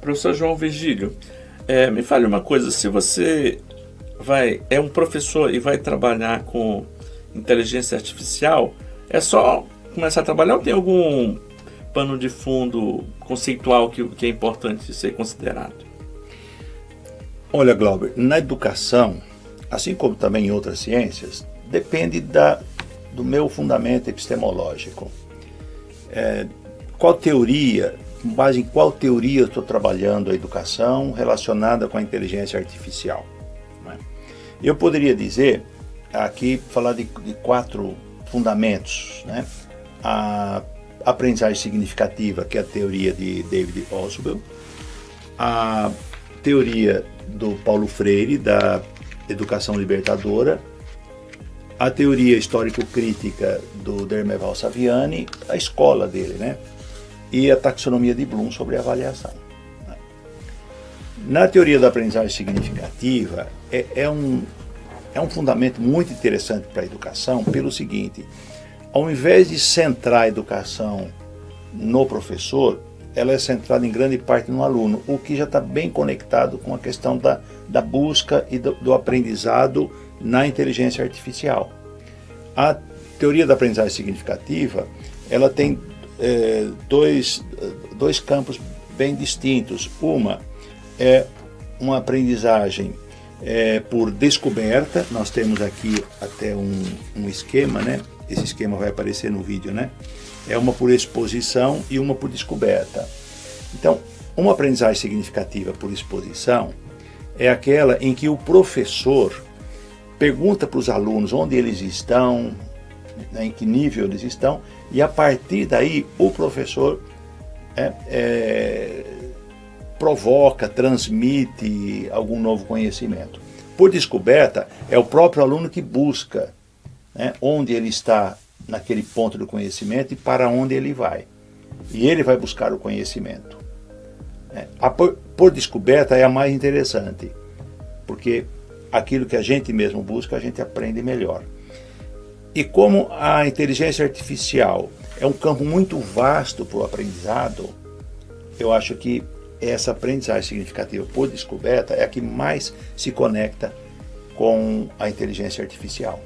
Professor João Virgílio, me fale uma coisa, se você é um professor e vai trabalhar com inteligência artificial, é só começar a trabalhar ou tem algum pano de fundo conceitual que é importante ser considerado? Olha, Glauber, na educação, assim como também em outras ciências, depende do meu fundamento epistemológico. Com base em qual teoria eu estou trabalhando a educação relacionada com a inteligência artificial, né? Eu poderia dizer, aqui, falar de 4 fundamentos, né? A aprendizagem significativa, que é a teoria de David Ausubel, a teoria do Paulo Freire, da educação libertadora, a teoria histórico-crítica do Dermeval Saviani, a escola dele, né? E a taxonomia de Bloom sobre avaliação. Na teoria da aprendizagem significativa, é um fundamento muito interessante para a educação, pelo seguinte: ao invés de centrar a educação no professor, ela é centrada em grande parte no aluno, o que já está bem conectado com a questão da busca e do aprendizado na inteligência artificial. A teoria da aprendizagem significativa, ela tem dois campos bem distintos. Uma é uma aprendizagem por descoberta. Nós temos aqui até um esquema, né? Esse esquema vai aparecer no vídeo, né? É uma por exposição e uma por descoberta. Então, uma aprendizagem significativa por exposição é aquela em que o professor pergunta para os alunos onde eles estão, né, em que nível eles estão, e a partir daí o professor provoca, transmite algum novo conhecimento. Por descoberta, é o próprio aluno que busca, né, onde ele está naquele ponto do conhecimento e para onde ele vai. E ele vai buscar o conhecimento. A por descoberta é a mais interessante, porque aquilo que a gente mesmo busca, a gente aprende melhor. E como a inteligência artificial é um campo muito vasto para o aprendizado, eu acho que essa aprendizagem significativa por descoberta é a que mais se conecta com a inteligência artificial.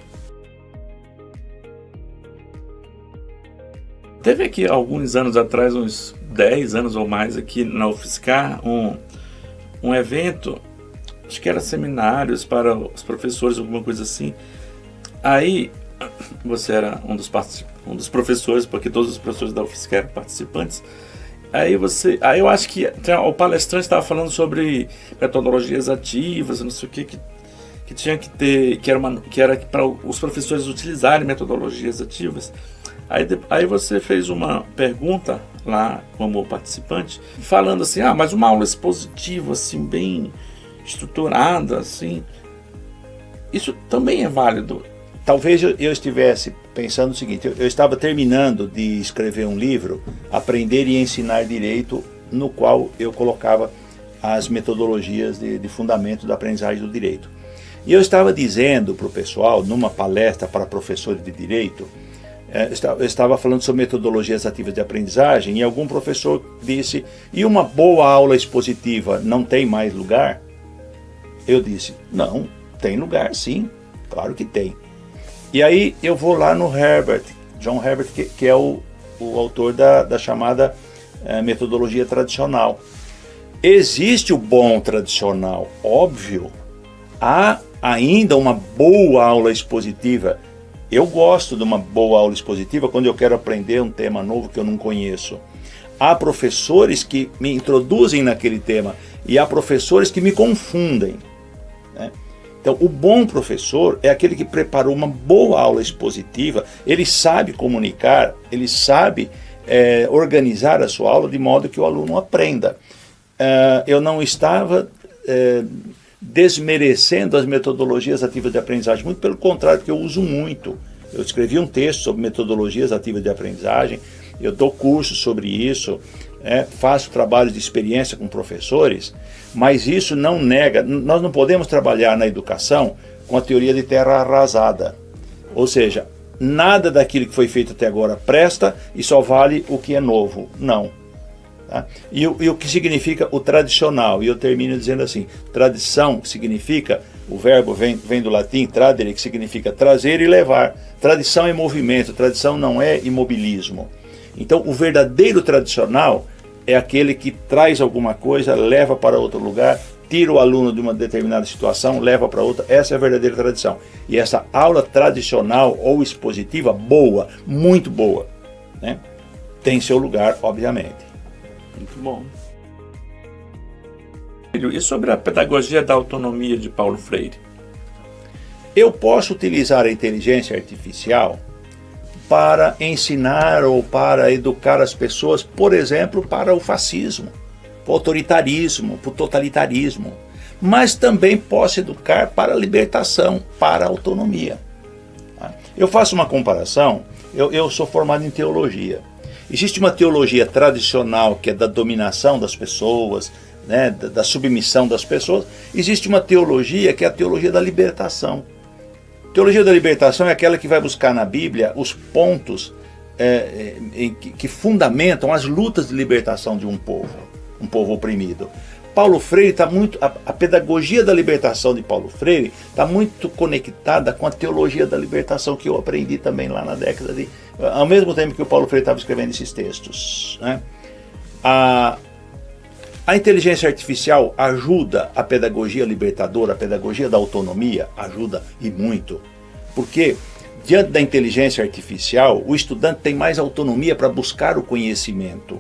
Teve aqui alguns anos atrás, uns 10 anos ou mais aqui na UFSCar, um evento, acho que era seminários para os professores, alguma coisa assim. Aí você era um dos professores, porque todos os professores da UFSCar eram participantes. Aí eu acho que o palestrante estava falando sobre metodologias ativas, não sei o que tinha que ter, que era para os professores utilizarem metodologias ativas. Aí você fez uma pergunta lá como participante, falando assim, mas uma aula expositiva, assim, bem estruturada, assim, isso também é válido? Talvez eu estivesse pensando o seguinte: eu estava terminando de escrever um livro, Aprender e Ensinar Direito, no qual eu colocava as metodologias de fundamento da aprendizagem do direito. E eu estava dizendo para o pessoal, numa palestra para professores de direito, eu estava falando sobre metodologias ativas de aprendizagem, e algum professor disse: e uma boa aula expositiva não tem mais lugar? Eu disse: não, tem lugar sim, claro que tem. E aí eu vou lá no John Herbert, que é o autor da chamada metodologia tradicional. Existe o bom tradicional, óbvio. Há ainda uma boa aula expositiva. Eu gosto de uma boa aula expositiva quando eu quero aprender um tema novo que eu não conheço. Há professores que me introduzem naquele tema e há professores que me confundem, né? Então, o bom professor é aquele que preparou uma boa aula expositiva, ele sabe comunicar, ele sabe organizar a sua aula de modo que o aluno aprenda. Eu não estava desmerecendo as metodologias ativas de aprendizagem, muito pelo contrário, porque eu uso muito. Eu escrevi um texto sobre metodologias ativas de aprendizagem, eu dou cursos sobre isso, faço trabalhos de experiência com professores, mas isso não nega, nós não podemos trabalhar na educação com a teoria de terra arrasada. Ou seja, nada daquilo que foi feito até agora presta e só vale o que é novo. Não. Tá? E o que significa o tradicional? E eu termino dizendo assim, tradição significa, o verbo vem do latim tradere, que significa trazer e levar. Tradição é movimento, tradição não é imobilismo. Então o verdadeiro tradicional é aquele que traz alguma coisa, leva para outro lugar, tira o aluno de uma determinada situação, leva para outra. Essa é a verdadeira tradição. E essa aula tradicional ou expositiva, boa, muito boa, né, tem seu lugar, obviamente. Muito bom. E sobre a pedagogia da autonomia de Paulo Freire? Eu posso utilizar a inteligência artificial para ensinar ou para educar as pessoas, por exemplo, para o fascismo, para o autoritarismo, para o totalitarismo. Mas também posso educar para a libertação, para a autonomia. Eu faço uma comparação, eu sou formado em teologia. Existe uma teologia tradicional que é da dominação das pessoas, né, da submissão das pessoas. Existe uma teologia que é a teologia da libertação. A teologia da libertação é aquela que vai buscar na Bíblia os pontos que fundamentam as lutas de libertação de um povo oprimido. Paulo Freire está muito, a pedagogia da libertação de Paulo Freire está muito conectada com a teologia da libertação que eu aprendi também lá na década de... Ao mesmo tempo que o Paulo Freire estava escrevendo esses textos, né? A inteligência artificial ajuda a pedagogia libertadora, a pedagogia da autonomia, ajuda e muito. Porque diante da inteligência artificial, o estudante tem mais autonomia para buscar o conhecimento,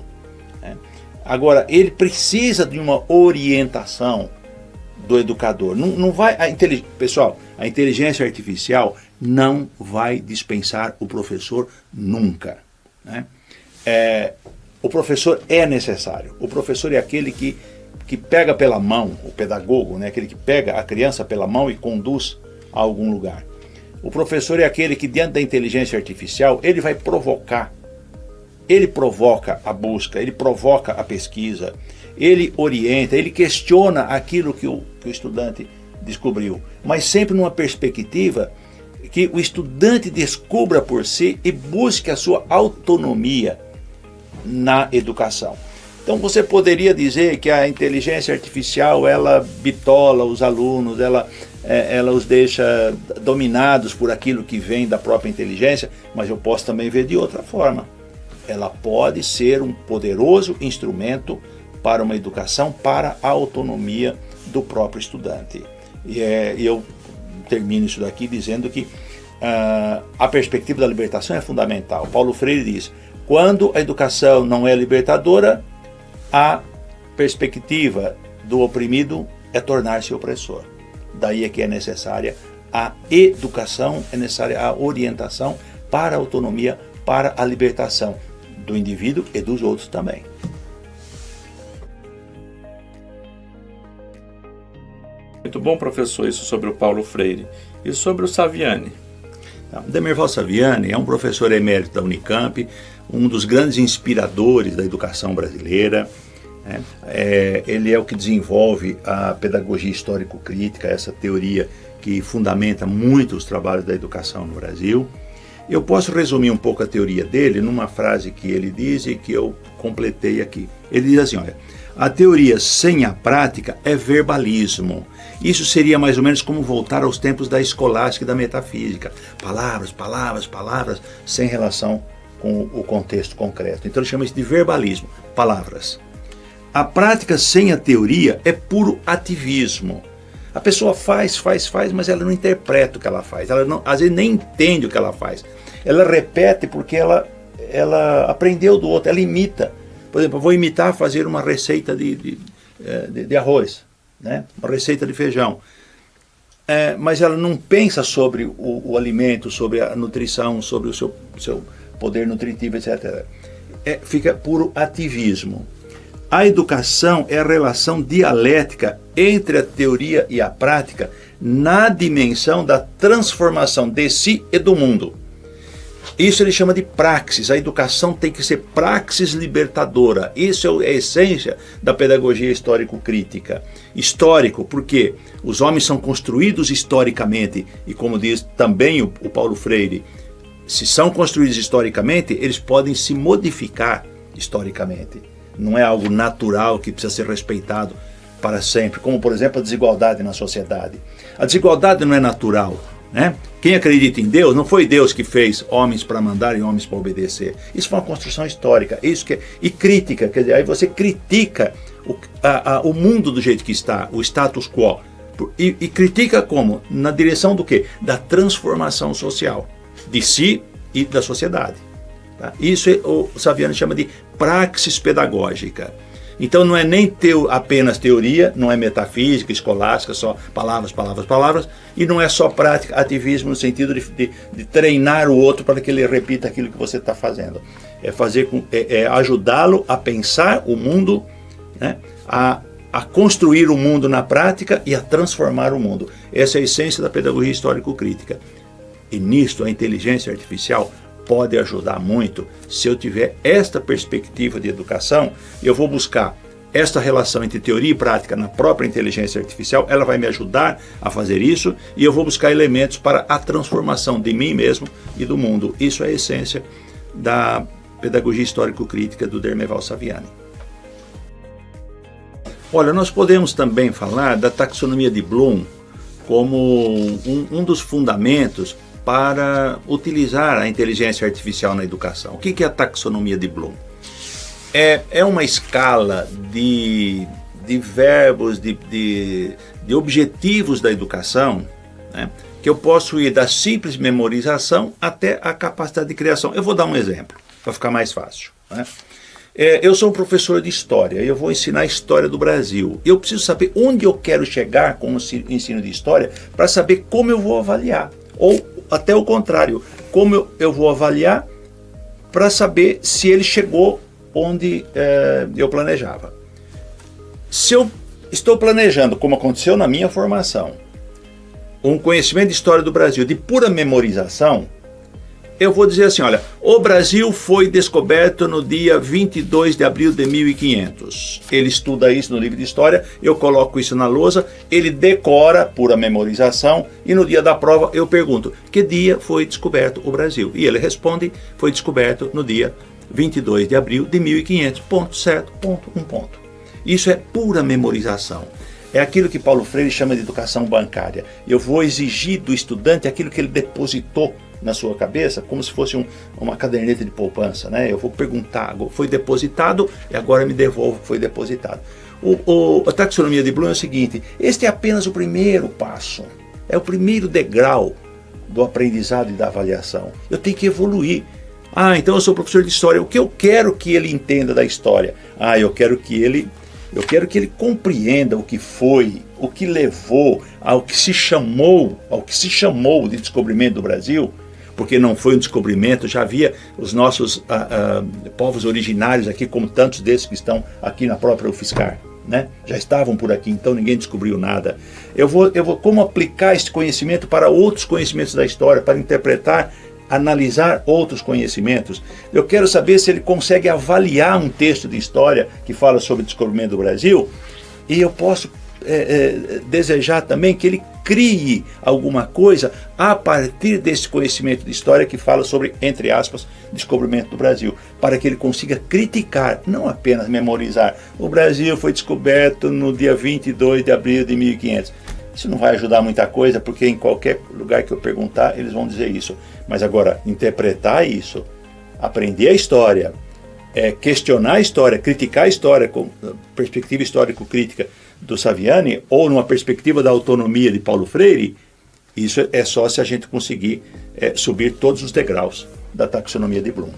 né? Agora, ele precisa de uma orientação do educador. Não vai, pessoal, a inteligência artificial não vai dispensar o professor nunca, né? O professor é necessário. O professor é aquele que pega pela mão, o pedagogo, né? Aquele que pega a criança pela mão e conduz a algum lugar. O professor é aquele que, diante da inteligência artificial, ele vai provocar. Ele provoca a busca, ele provoca a pesquisa, ele orienta, ele questiona aquilo que o estudante descobriu, mas sempre numa perspectiva que o estudante descubra por si e busque a sua autonomia na educação. Então você poderia dizer que a inteligência artificial ela bitola os alunos, ela os deixa dominados por aquilo que vem da própria inteligência, mas eu posso também ver de outra forma. Ela pode ser um poderoso instrumento para uma educação, para a autonomia do próprio estudante. E eu termino isso daqui dizendo que a perspectiva da libertação é fundamental. Paulo Freire diz, quando a educação não é libertadora, a perspectiva do oprimido é tornar-se opressor. Daí é que é necessária a educação, é necessária a orientação para a autonomia, para a libertação do indivíduo e dos outros também. Muito bom, professor, isso sobre o Paulo Freire. E sobre o Saviani? Demerval Saviani é um professor emérito da Unicamp, um dos grandes inspiradores da educação brasileira. Ele é o que desenvolve a pedagogia histórico-crítica, essa teoria que fundamenta muito os trabalhos da educação no Brasil. Eu posso resumir um pouco a teoria dele numa frase que ele diz e que eu completei aqui. Ele diz assim, olha, a teoria sem a prática é verbalismo. Isso seria mais ou menos como voltar aos tempos da escolástica e da metafísica. Palavras, palavras, palavras, sem relação com o contexto concreto. Então ele chama isso de verbalismo, palavras. A prática sem a teoria é puro ativismo. A pessoa faz, mas ela não interpreta o que ela faz. Ela não, às vezes nem entende o que ela faz. Ela repete porque ela aprendeu do outro, ela imita. Por exemplo, eu vou imitar fazer uma receita de arroz, né? Uma receita de feijão. Mas ela não pensa sobre o alimento, sobre a nutrição, sobre o seu poder nutritivo, etc. Fica puro ativismo. A educação é a relação dialética entre a teoria e a prática na dimensão da transformação de si e do mundo. Isso ele chama de praxis. A educação tem que ser praxis libertadora. Isso é a essência da pedagogia histórico-crítica. Histórico, porque os homens são construídos historicamente, e como diz também o Paulo Freire, se são construídos historicamente, eles podem se modificar historicamente. não é algo natural que precisa ser respeitado para sempre, como por exemplo a desigualdade na sociedade. A desigualdade não é natural, né? Quem acredita em Deus, não foi Deus que fez homens para mandar e homens para obedecer. Isso foi uma construção histórica, e crítica, quer dizer, aí você critica o mundo do jeito que está, o status quo, e critica como? Na direção do quê? Da transformação social, de si e da sociedade. Tá? Isso o Saviani chama de praxis pedagógica. Então não é nem apenas teoria, não é metafísica, escolástica, só palavras, palavras, palavras, e não é só prática, ativismo no sentido de treinar o outro para que ele repita aquilo que você está fazendo. É ajudá-lo a pensar o mundo, né, a construir o mundo na prática e a transformar o mundo. Essa é a essência da pedagogia histórico-crítica. E nisto a inteligência artificial pode ajudar muito. Se eu tiver esta perspectiva de educação, eu vou buscar esta relação entre teoria e prática na própria inteligência artificial, ela vai me ajudar a fazer isso, e eu vou buscar elementos para a transformação de mim mesmo e do mundo. Isso é a essência da pedagogia histórico-crítica do Dermeval Saviani. Olha, nós podemos também falar da taxonomia de Bloom como um dos fundamentos para utilizar a inteligência artificial na educação. O que é a taxonomia de Bloom? É uma escala de verbos, de objetivos da educação, né, que eu posso ir da simples memorização até a capacidade de criação. Eu vou dar um exemplo, para ficar mais fácil, né? Eu sou um professor de história, eu vou ensinar a história do Brasil. Eu preciso saber onde eu quero chegar com o ensino de história para saber como eu vou avaliar. Ou até o contrário, como eu vou avaliar para saber se ele chegou onde eu planejava. Se eu estou planejando, como aconteceu na minha formação, um conhecimento de história do Brasil de pura memorização, eu vou dizer assim, olha, o Brasil foi descoberto no dia 22 de abril de 1500. Ele estuda isso no livro de história, eu coloco isso na lousa, ele decora, pura memorização, e no dia da prova eu pergunto, que dia foi descoberto o Brasil? E ele responde, foi descoberto no dia 22 de abril de 1500, ponto certo, ponto, um ponto. Isso é pura memorização. É aquilo que Paulo Freire chama de educação bancária. Eu vou exigir do estudante aquilo que ele depositou na sua cabeça, como se fosse uma caderneta de poupança, né? Eu vou perguntar, foi depositado e agora me devolvo o que foi depositado. A taxonomia de Bloom é o seguinte, este é apenas o primeiro passo, é o primeiro degrau do aprendizado e da avaliação. Eu tenho que evoluir. Então eu sou professor de história, o que eu quero que ele entenda da história? Eu quero que ele compreenda o que foi, o que levou ao que se chamou de descobrimento do Brasil, porque não foi um descobrimento, já havia os nossos povos originários aqui, como tantos desses que estão aqui na própria UFSCar, né? Já estavam por aqui, então ninguém descobriu nada. Eu vou como aplicar esse conhecimento para outros conhecimentos da história, para interpretar, analisar outros conhecimentos. Eu quero saber se ele consegue avaliar um texto de história que fala sobre o descobrimento do Brasil, e eu posso desejar também que ele crie alguma coisa a partir desse conhecimento de história que fala sobre, entre aspas, descobrimento do Brasil, para que ele consiga criticar, não apenas memorizar. O Brasil foi descoberto no dia 22 de abril de 1500. Isso não vai ajudar muita coisa, porque em qualquer lugar que eu perguntar, eles vão dizer isso. Mas agora, interpretar isso, aprender a história, questionar a história, criticar a história com perspectiva histórico-crítica do Saviani, ou numa perspectiva da autonomia de Paulo Freire, isso é só se a gente conseguir subir todos os degraus da taxonomia de Bloom.